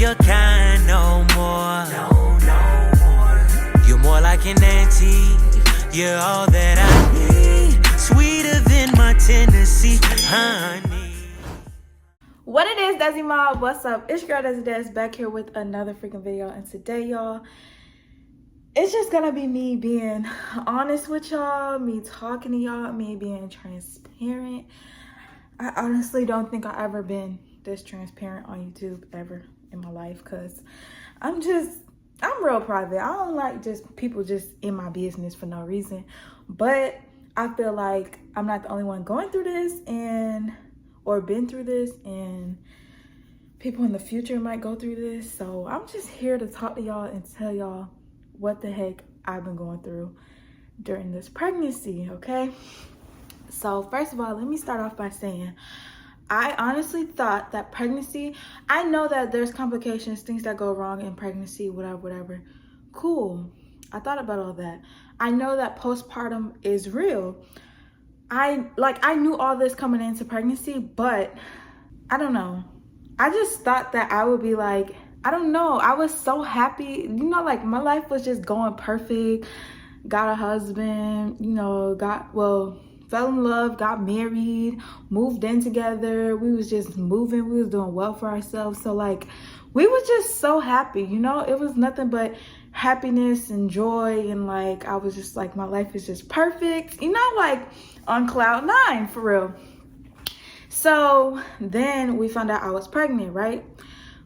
your kind no more. You're more like an auntie. You're all that I need. Sweeter than my Tennessee honey. What it is, Desi Mob? What's up? It's your girl Desi back here with another freaking video. And today, y'all, it's just gonna be me being honest with y'all, me talking to y'all, me being transparent. I honestly don't think I've ever been this transparent on YouTube ever in my life, because I'm real private. I don't like just people just in my business for no reason. But I feel like I'm not the only one going through this or been through this, and people in the future might go through this. So I'm just here to talk to y'all and tell y'all what the heck I've been going through during this pregnancy, okay? So first of all, let me start off by saying, I honestly thought that pregnancy, I know that there's complications, things that go wrong in pregnancy, whatever. Cool. I thought about all that. I know that postpartum is real. I knew all this coming into pregnancy, but I don't know. I just thought that I would be like, I don't know. I was so happy. You know, like my life was just going perfect. Got a husband, you know, fell in love, got married, moved in together. We was just moving. We was doing well for ourselves. So like, we was just so happy, you know? It was nothing but happiness and joy. And like, I was just like, my life is just perfect, you know, like on cloud nine for real. So then we found out I was pregnant, right?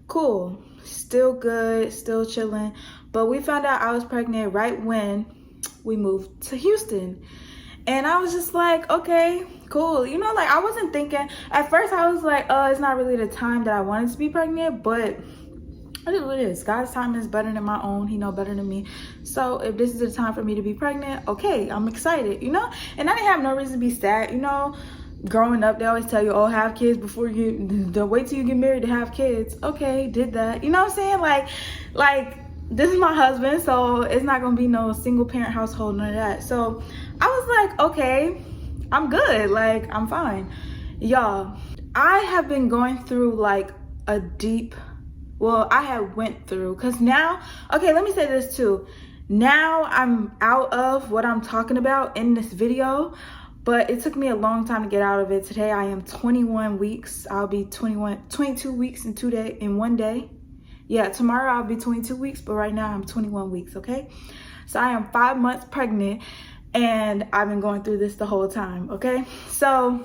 Cool, still good, still chilling. But we found out I was pregnant right when we moved to Houston. And I was just like, okay, cool. You know, like I wasn't thinking, at first I was like, it's not really the time that I wanted to be pregnant, but it is what it is. God's time is better than my own. He know better than me. So if this is the time for me to be pregnant, okay, I'm excited, you know? And I didn't have no reason to be sad, you know? Growing up, they always tell you, oh, have kids before don't wait till you get married to have kids. Okay, did that. You know what I'm saying? Like this is my husband, so it's not gonna be no single parent household, none of that. So I was like, okay, I'm good. Like, I'm fine. Y'all, I have been going through like a deep, I have went through, because now, okay, let me say this too. Now I'm out of what I'm talking about in this video, but it took me a long time to get out of it. Today I am 21 weeks. I'll be 22 weeks in 1 day. Yeah, tomorrow I'll be 22 weeks, but right now I'm 21 weeks, okay? So I am 5 months pregnant, and I've been going through this the whole time, okay? So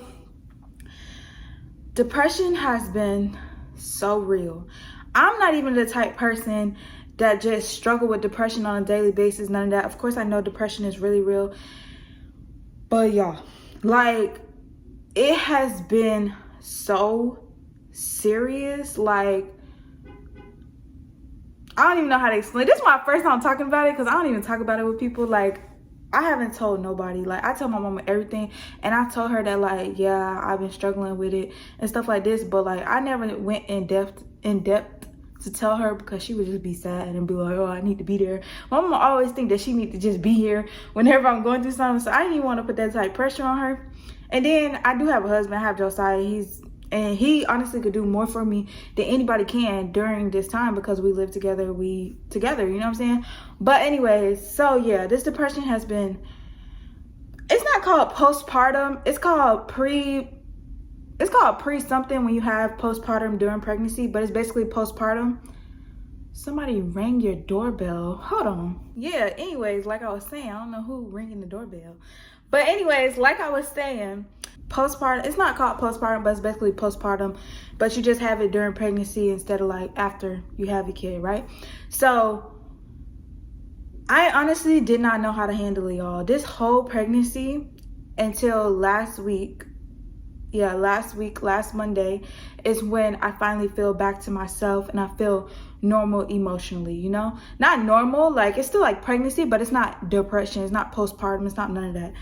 depression has been so real. I'm not even the type person that just struggle with depression on a daily basis, none of that. Of course, I know depression is really real, but y'all, like, it has been so serious. Like, I don't even know how to explain. This is my first time talking about it, because I don't even talk about it with people. Like, I haven't told nobody. Like, I tell my mama everything, and I told her that, like, yeah, I've been struggling with it and stuff like this, but like, I never went in depth to tell her, because she would just be sad and be like, oh, I need to be there. My mama always think that she need to just be here whenever I'm going through something, so I didn't even want to put that type of pressure on her. And then I do have a husband. I have Josiah. He honestly could do more for me than anybody can during this time, because we live together, you know what I'm saying? But anyways, so yeah, this depression has been, it's not called postpartum, it's called pre something when you have postpartum during pregnancy, but it's basically postpartum. Somebody rang your doorbell. Hold on. Yeah, anyways, like I was saying, I don't know who ringing the doorbell. But anyways, like I was saying, postpartum, it's not called postpartum, but it's basically postpartum, but you just have it during pregnancy instead of like after you have your kid, right? So I honestly did not know how to handle it, y'all. This whole pregnancy until last Monday is when I finally feel back to myself, and I feel normal emotionally, you know? Not normal, like it's still like pregnancy, but it's not depression, it's not postpartum, it's not none of that.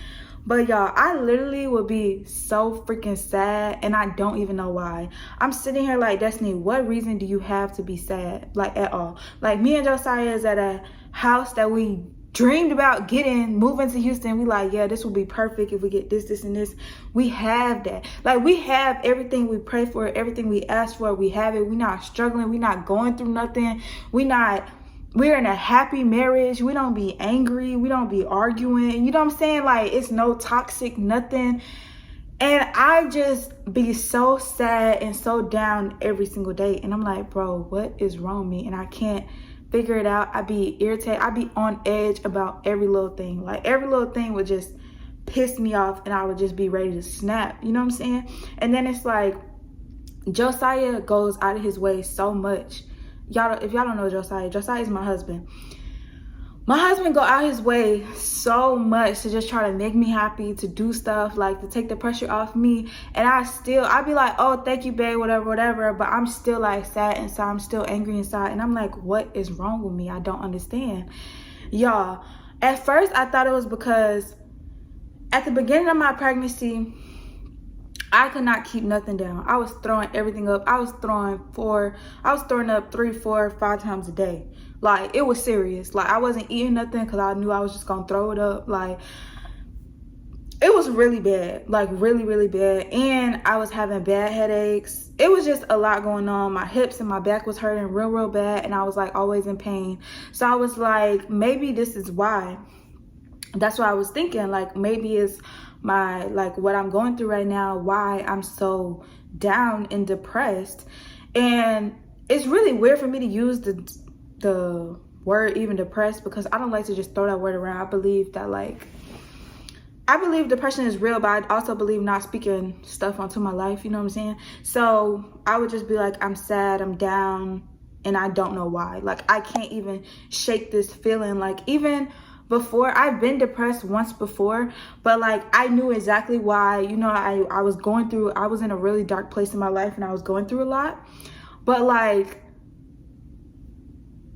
But y'all, I literally would be so freaking sad, and I don't even know why. I'm sitting here like, Destiny, what reason do you have to be sad, like, at all? Like, me and Josiah is at a house that we dreamed about moving to Houston. We like, yeah, this will be perfect if we get this, this, and this. We have that. Like, we have everything we pray for, everything we ask for, we have it. We're not struggling. We're not going through nothing. We're in a happy marriage. We don't be angry. We don't be arguing. You know what I'm saying? Like, it's no toxic, nothing. And I just be so sad and so down every single day. And I'm like, bro, what is wrong with me? And I can't figure it out. I be irritated. I be on edge about every little thing. Like, every little thing would just piss me off and I would just be ready to snap. You know what I'm saying? And then it's like, Josiah goes out of his way so much. If y'all don't know Josiah is my husband. My husband go out his way so much to just try to make me happy, to do stuff, like to take the pressure off me. And I be like, oh, thank you, babe, whatever. But I'm still like sad inside. I'm still angry inside. And I'm like, what is wrong with me? I don't understand. Y'all, at first I thought it was because at the beginning of my pregnancy, I could not keep nothing down. I was throwing everything up. I was throwing up 3, 4, 5 times a day. Like, it was serious. Like, I wasn't eating nothing because I knew I was just gonna throw it up. Like, it was really bad. Like, really, really bad. And I was having bad headaches. It was just a lot going on. My hips and my back was hurting real, real bad. And I was like always in pain. So I was like, maybe this is why. That's what I was thinking. Like, maybe it's what I'm going through right now, why I'm so down and depressed. And it's really weird for me to use the word even depressed, because I don't like to just throw that word around. I believe depression is real, but I also believe not speaking stuff onto my life, you know what I'm saying? So I would just be like, I'm sad, I'm down, and I don't know why. Like, I can't even shake this feeling. Like, even before, I've been depressed once before, but like, I knew exactly why. You know, I was in a really dark place in my life and I was going through a lot. But like,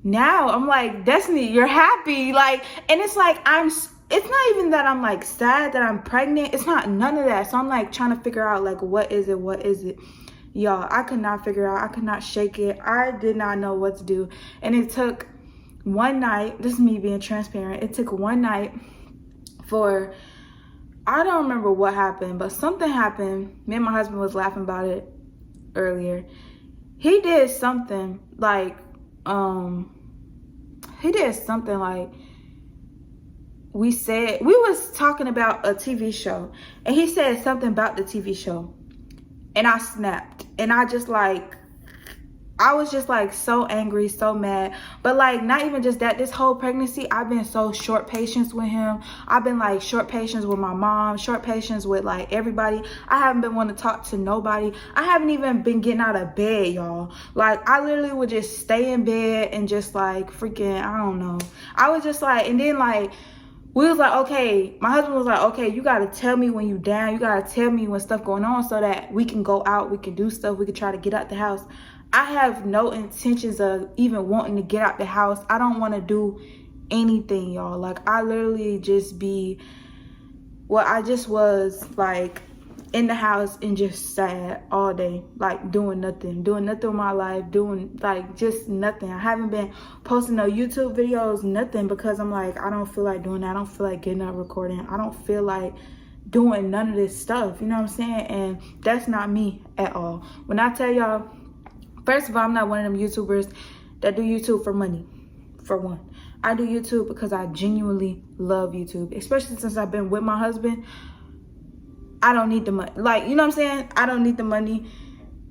now I'm like, Destiny, you're happy. Like, and it's like, it's not even that I'm like sad that I'm pregnant. It's not none of that. So I'm like trying to figure out like, what is it? Y'all, I could not figure out. I could not shake it. I did not know what to do. And it took one night, this is me being transparent, it took one night for, I don't remember what happened, but something happened. Me and my husband was laughing about it earlier. He did something like, we was talking about a TV show, and he said something about the TV show, and I snapped, and I was just like so angry, so mad. But like, not even just that, this whole pregnancy, I've been so short patience with him. I've been like short patience with my mom, short patience with like everybody. I haven't been wanting to talk to nobody. I haven't even been getting out of bed, y'all. Like, I literally would just stay in bed and just like freaking, I don't know. I was just like, and then like, we was like, okay, my husband was like, okay, you got to tell me when you down. You got to tell me when stuff going on so that we can go out, we can do stuff, we can try to get out the house. I have no intentions of even wanting to get out the house. I don't want to do anything, y'all. Like, I literally just I just was like in the house and just sad all day, like doing nothing with my life, doing like just nothing. I haven't been posting no YouTube videos, nothing, because I'm like, I don't feel like doing that. I don't feel like getting up recording. I don't feel like doing none of this stuff, you know what I'm saying? And that's not me at all. When I tell y'all, first of all, I'm not one of them YouTubers that do YouTube for money, for one. I do YouTube because I genuinely love YouTube, especially since I've been with my husband. I don't need the money. Like, you know what I'm saying? I don't need the money.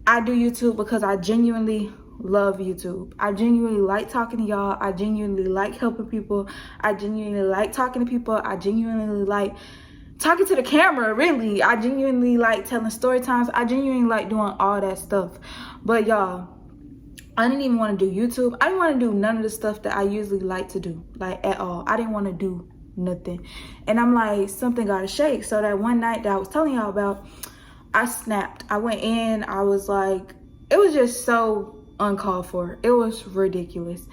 I do YouTube because I genuinely love YouTube. I genuinely like talking to y'all. I genuinely like helping people. I genuinely like talking to people. I genuinely like talking to the camera, really. I genuinely like telling story times. I genuinely like doing all that stuff. But y'all, I didn't even want to do YouTube. I didn't want to do none of the stuff that I usually like to do, like at all. I didn't want to do nothing. And I'm like, something got to shake. So that one night that I was telling y'all about, I snapped. I went in. I was like, it was just so uncalled for. It was ridiculous.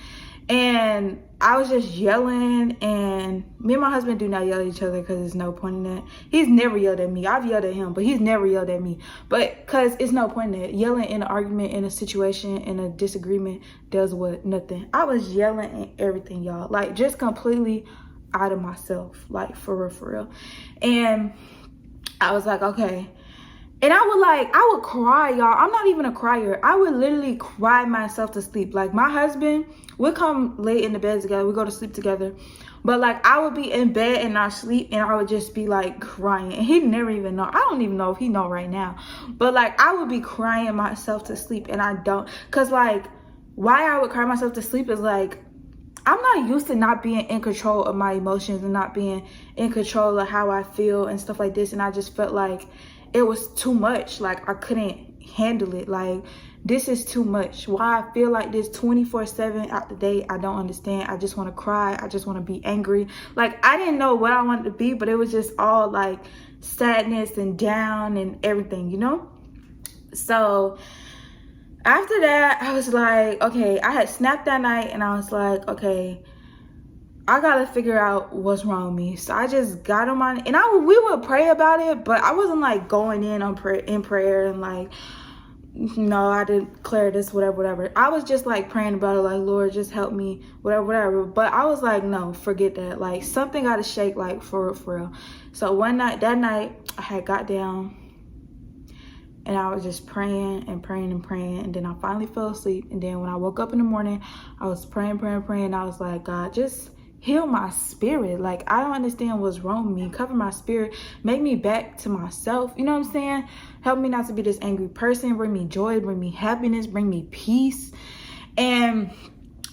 And I was just yelling, and me and my husband do not yell at each other because there's no point in that. He's never yelled at me. I've yelled at him, but he's never yelled at me. But because it's no point in that. Yelling in an argument, in a situation, in a disagreement does what? Nothing. I was yelling and everything, y'all. Like, just completely out of myself, like for real. And I was like, okay. And I would cry, y'all. I'm not even a crier. I would literally cry myself to sleep. Like, my husband would come late in the bed together. We go to sleep together. But like, I would be in bed and not sleep, and I would just be like crying. And he'd never even know. I don't even know if he know right now. But like, I would be crying myself to sleep, and I don't. Cause like, why I would cry myself to sleep is like, I'm not used to not being in control of my emotions and not being in control of how I feel and stuff like this. And I just felt like it was too much. Like, I couldn't handle it. Like, this is too much. Why I feel like this 24/7 out the day, I don't understand. I just want to cry. I just want to be angry. Like, I didn't know what I wanted to be, but it was just all like sadness and down and everything, you know? So after that, I was like, okay, I had snapped that night, and I was like, okay, I gotta figure out what's wrong with me. So I just got on my, and we would pray about it, but I wasn't like going in on prayer and like, no, I declare this, whatever. I was just like praying about it, like, Lord, just help me, whatever. But I was like, no, forget that. Like, something gotta shake, like, for real. So that night, I had got down, and I was just praying. And then I finally fell asleep. And then when I woke up in the morning, I was praying. And I was like, God, just heal my spirit. Like, I don't understand what's wrong with me. Cover my spirit. Make me back to myself. You know what I'm saying? Help me not to be this angry person. Bring me joy. Bring me happiness. Bring me peace. And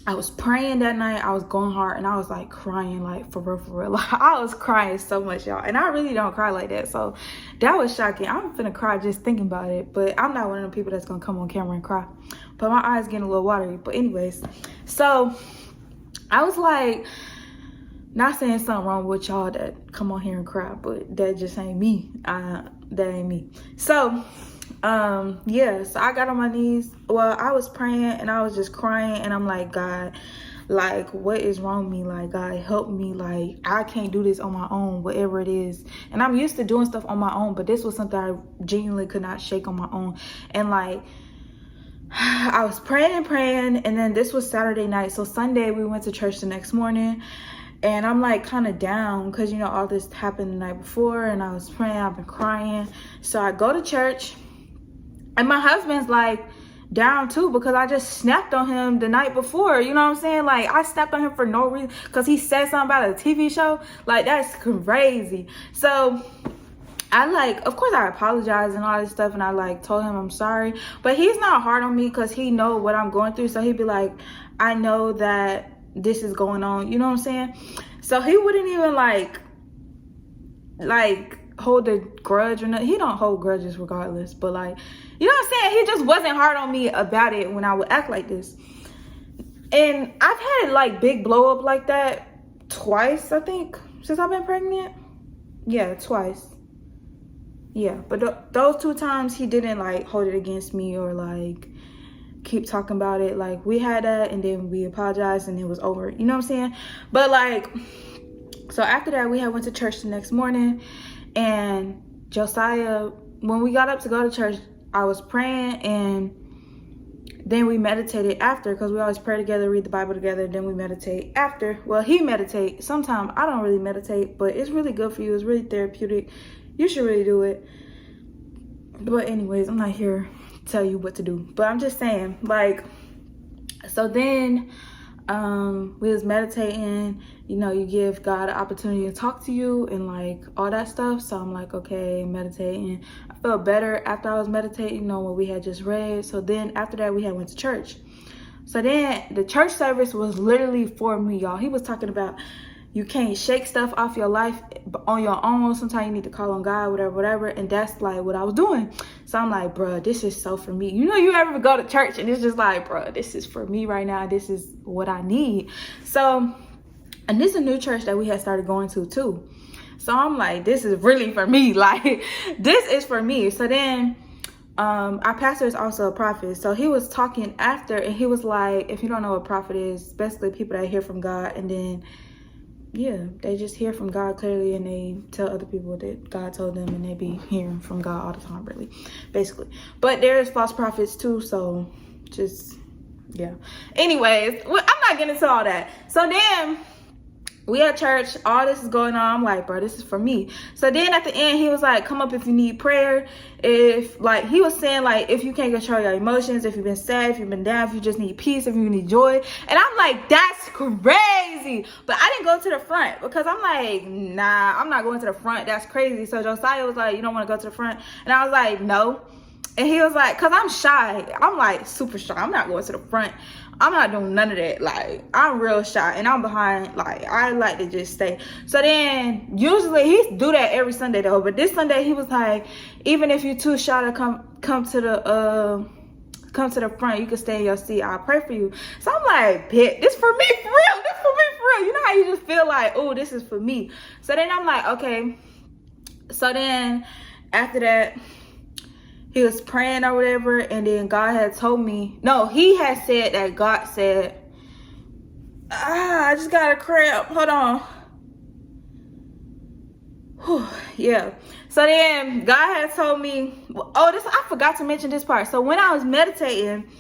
I was praying that night. I was going hard, and I was like crying, like for real. Like, I was crying so much, y'all. And I really don't cry like that. So that was shocking. I'm finna cry just thinking about it. But I'm not one of the people that's gonna come on camera and cry. But my eyes getting a little watery. But anyways, so I was like, not saying something wrong with y'all that come on here and cry, but that just ain't me. That ain't me. So yeah, so I got on my knees. Well, I was praying, and I was just crying, and I'm like, God, like, what is wrong with me? Like, God, help me. Like, I can't do this on my own, whatever it is. And I'm used to doing stuff on my own, but this was something I genuinely could not shake on my own. And like, I was praying, and then this was Saturday night. So Sunday we went to church the next morning, and I'm like kind of down because, you know, all this happened the night before, and I was praying, I've been crying. So I go to church, and my husband's like down too, because I just snapped on him the night before. You know what I'm saying? Like, I snapped on him for no reason because he said something about a TV show. Like, that's crazy. So I like, of course I apologized and all this stuff, and I like told him I'm sorry, but he's not hard on me because he know what I'm going through. So he'd be like, I know that this is going on, you know what I'm saying? So he wouldn't even like hold a grudge or nothing. He don't hold grudges regardless, but like, you know what I'm saying? He just wasn't hard on me about it when I would act like this. And I've had like big blow up like that twice, I think, since I've been pregnant. Yeah, twice. Yeah, but those 2 times he didn't like hold it against me or like keep talking about it. Like, we had that, and then we apologized, and it was over, you know what I'm saying? But like, so after that, we had went to church the next morning, and Josiah, when we got up to go to church, I was praying, and then we meditated after, because we always pray together, read the Bible together, then we meditate after. Well, he meditates. Sometimes I don't really meditate, but it's really good for you. It's really therapeutic. You should really do it. But anyways, I'm not here to tell you what to do, but I'm just saying, like, so then we was meditating. You know, you give God an opportunity to talk to you and like all that stuff. So I'm like, okay, meditating. I felt better after I was meditating, you know, what we had just read. So then after that, we had went to church. So then the church service was literally for me, y'all. He was talking about you can't shake stuff off your life on your own. Sometimes you need to call on God, whatever. And that's like what I was doing. So I'm like, bruh, this is so for me. You know, you ever go to church and it's just like, bruh, this is for me right now. This is what I need. So, and this is a new church that we had started going to too. So I'm like, this is really for me. Like, this is for me. So then our pastor is also a prophet. So he was talking after, and he was like, if you don't know what a prophet is, basically people that hear from God, and then yeah, they just hear from God clearly, and they tell other people that God told them, and they be hearing from God all the time, really, basically. But there's false prophets too, so just, yeah. Anyways, I'm not getting into all that. So then we at church, all this is going on. I'm like, bro, this is for me. So then at the end, he was like, come up if you need prayer. If, like, he was saying, like, if you can't control your emotions, if you've been sad, if you've been down, if you just need peace, if you need joy. And I'm like, that's crazy. But I didn't go to the front because I'm like, nah, I'm not going to the front. That's crazy. So Josiah was like, you don't want to go to the front? And I was like, no. And he was like, because I'm shy. I'm like super shy. I'm not going to the front. I'm not doing none of that. Like, I'm real shy and I'm behind. Like, I like to just stay. So then usually he do that every Sunday though. But this Sunday he was like, even if you're too shy to come to the front, you can stay in your seat. I'll pray for you. So I'm like, bitch, this for me for real. This for me for real. You know how you just feel like, oh, this is for me. So then I'm like, okay. So then after that, he was praying or whatever, and then God had told me, no, he had said that God said, I just got a cramp. Hold on. Whew, yeah. So then God had told me, I forgot to mention this part. So when I was meditating,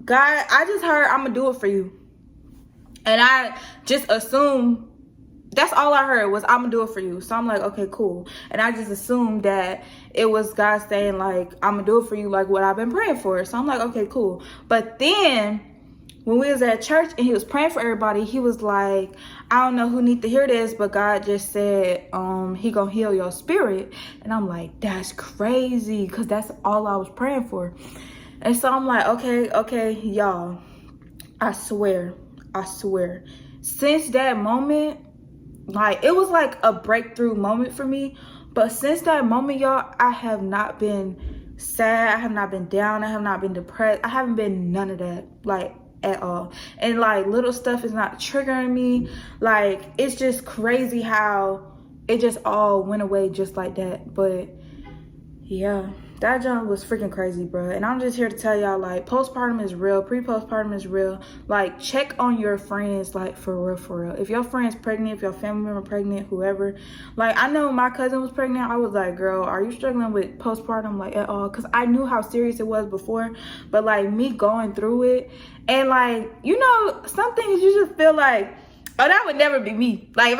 God, I just heard, I'm going to do it for you. And I just assumed, that's all I heard was, I'm gonna do it for you. So I'm like, okay, cool. And I just assumed that it was God saying like, I'm gonna do it for you, like what I've been praying for. So I'm like, okay, cool. But then when we was at church and he was praying for everybody, he was like, I don't know who need to hear this, but God just said he gonna heal your spirit. And I'm like, that's crazy, because that's all I was praying for. And so I'm like, okay, y'all, I swear, since that moment, like, it was like a breakthrough moment for me. But since that moment, y'all, I have not been sad. I have not been down. I have not been depressed. I haven't been none of that, like, at all. And like, little stuff is not triggering me. Like, it's just crazy how it just all went away just like that. But yeah, that jump was freaking crazy, bro. And I'm just here to tell y'all, like, postpartum is real. Pre-postpartum is real. Like, check on your friends, like, for real. If your friend's pregnant, if your family member pregnant, whoever. Like, I know my cousin was pregnant. I was like, girl, are you struggling with postpartum, like, at all? Because I knew how serious it was before. But, like, me going through it. And, like, you know, some things you just feel like, oh, that would never be me. Like, if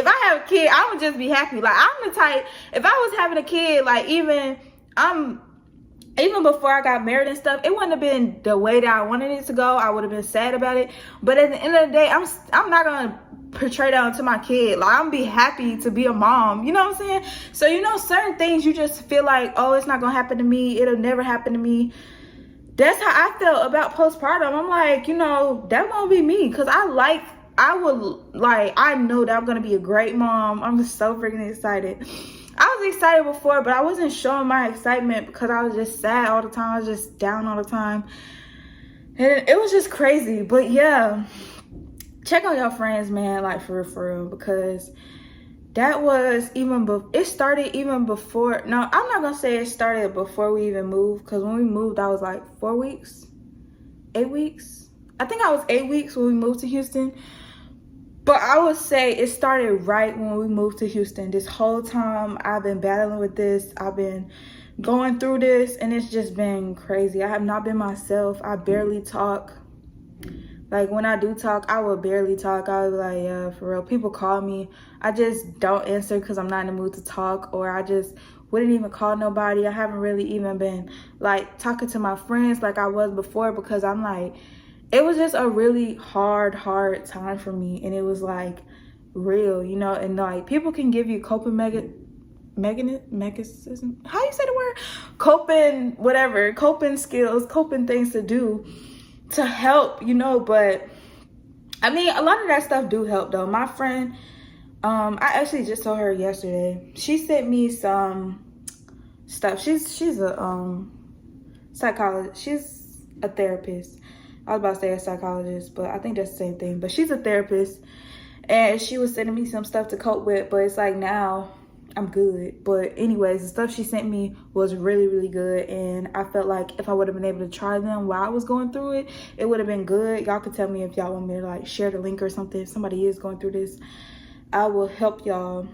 I have a kid, I would just be happy. Like, I'm the type, if I was having a kid, like, even before I got married and stuff, it wouldn't have been the way that I wanted it to go. I would have been sad about it. But at the end of the day, I'm not gonna portray that onto my kid. Like, I'm gonna be happy to be a mom. You know what I'm saying? So, you know, certain things you just feel like, oh, it's not gonna happen to me. It'll never happen to me. That's how I felt about postpartum. I'm like, you know, that won't be me. Because I know that I'm gonna be a great mom. I'm just so freaking excited. I was excited before, but I wasn't showing my excitement because I was just sad all the time. I was just down all the time. And it was just crazy. But yeah, check on your friends, man, like, for real, because that was it started even before. No, I'm not gonna say it started before we even moved, because when we moved, I was like 8 weeks. I think I was 8 weeks when we moved to Houston. But I would say it started right when we moved to Houston. This whole time I've been battling with this. I've been going through this, and it's just been crazy. I have not been myself. I barely talk. Like, when I do talk, I will barely talk. I was like, yeah, for real. People call me. I just don't answer because I'm not in the mood to talk, or I just wouldn't even call nobody. I haven't really even been, like, talking to my friends like I was before, because I'm like, it was just a really hard time for me. And it was like real, you know, and like, people can give you coping mechanism. How you say the word? Coping skills, coping things to do to help, you know. But I mean, a lot of that stuff do help though. My friend, I actually just saw her yesterday. She sent me some stuff. She's a psychologist. She's a therapist. I was about to say a psychologist, but I think that's the same thing. But she's a therapist, and she was sending me some stuff to cope with, but it's like, now I'm good. But anyways, the stuff she sent me was really good, and I felt like if I would have been able to try them while I was going through it, it would have been good. Y'all could tell me if y'all want me to, like, share the link or something. If somebody is going through this, I will help y'all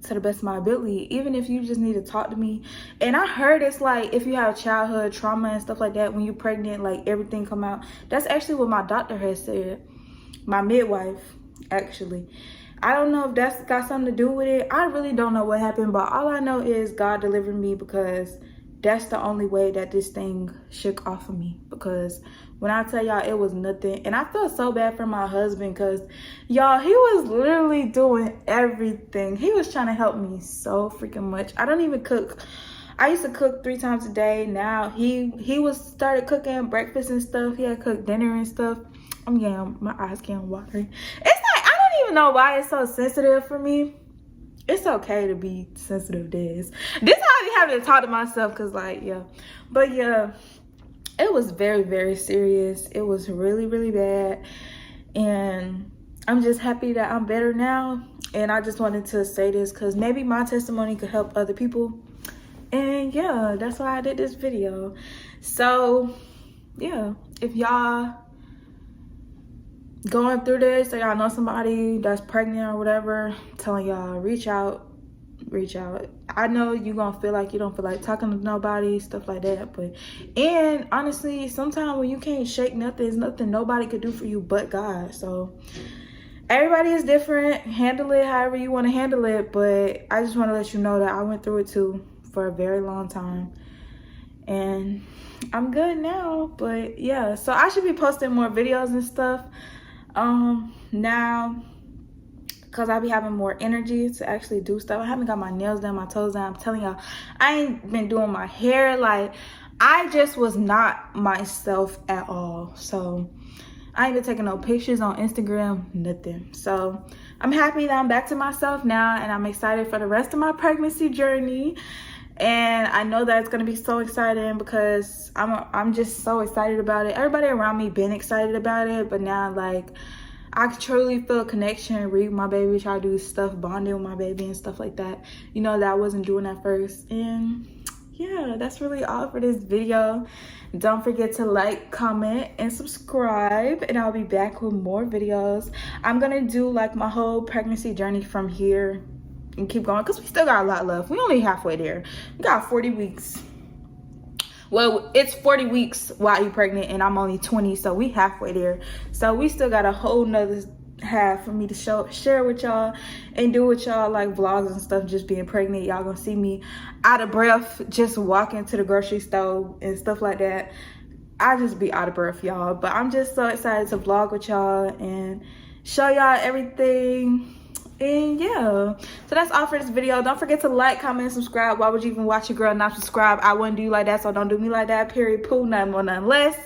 to the best of my ability, even if you just need to talk to me. And I heard it's like, if you have childhood trauma and stuff like that, when you're pregnant, like, everything come out. That's actually what my doctor has said. My midwife, actually. I don't know if that's got something to do with it. I really don't know what happened, but all I know is God delivered me, because that's the only way that this thing shook off of me. Because when I tell y'all, it was nothing. And I feel so bad for my husband, because y'all, he was literally doing everything. He was trying to help me so freaking much. I don't even cook. I used to cook 3 times a day. Now he started cooking breakfast and stuff. He had cooked dinner and stuff. My eyes getting watery. It's like, I don't even know why it's so sensitive for me. It's okay to be sensitive, Des. This is how I be having to talk to myself, because like, yeah. But yeah, it was very, very serious. It was really, really bad. And I'm just happy that I'm better now. And I just wanted to say this because maybe my testimony could help other people. And yeah, that's why I did this video. So yeah, if y'all going through this, or y'all know somebody that's pregnant or whatever, telling y'all, reach out. I know you gonna feel like you don't feel like talking to nobody, stuff like that, but and honestly, sometimes when you can't shake nothing, there's nothing nobody could do for you but God. So everybody is different. Handle it however you want to handle it, but I just want to let you know that I went through it too for a very long time, and I'm good now. But yeah, so I should be posting more videos and stuff now, because I'll be having more energy to actually do stuff. I haven't got my nails done, my toes done. I'm telling y'all, I ain't been doing my hair. Like, I just was not myself at all. So I ain't been taking no pictures on Instagram, nothing. So I'm happy that I'm back to myself now, and I'm excited for the rest of my pregnancy journey. And I know that it's gonna be so exciting, because I'm just so excited about it. Everybody around me been excited about it, but now, like, I truly feel a connection, read my baby, try to do stuff, bonding with my baby and stuff like that. You know, that I wasn't doing at first. And yeah, that's really all for this video. Don't forget to like, comment, and subscribe, and I'll be back with more videos. I'm gonna do like my whole pregnancy journey from here and keep going, because we still got a lot left. We only halfway there. We got 40 weeks. Well, it's 40 weeks while you're pregnant, and I'm only 20, so we halfway there. So we still got a whole nother half for me to share with y'all and do with y'all, like vlogs and stuff, just being pregnant. Y'all gonna see me out of breath just walking to the grocery store and stuff like that. I just be out of breath, y'all. But I'm just so excited to vlog with y'all and show y'all everything. And yeah, so that's all for this video. Don't forget to like, comment, and subscribe. Why would you even watch your girl not subscribe? I wouldn't do you like that, so don't do me like that. Period. Pooh. Nothing more, nothing less.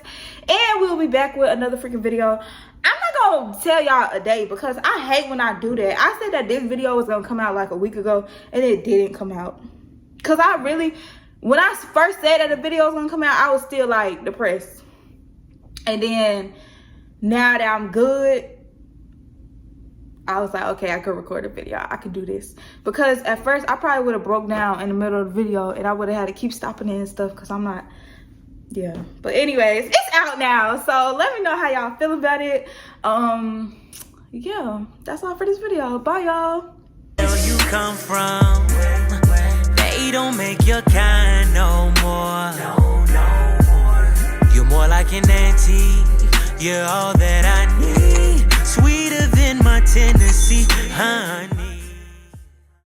And we'll be back with another freaking video. I'm not gonna tell y'all a day, because I hate when I do that. I said that this video was gonna come out like a week ago, and it didn't come out. Because I really, when I first said that the video was gonna come out, I was still like depressed. And then now that I'm good, I was like, okay, I could record a video. I could do this. Because at first, I probably would have broke down in the middle of the video, and I would have had to keep stopping it and stuff, because I'm not, yeah. But anyways, it's out now. So let me know how y'all feel about it. Yeah, that's all for this video. Bye, y'all. Where you come from, they don't make your kind no more. You're more like an auntie. You're all that I need. Sweeter than my Tennessee honey.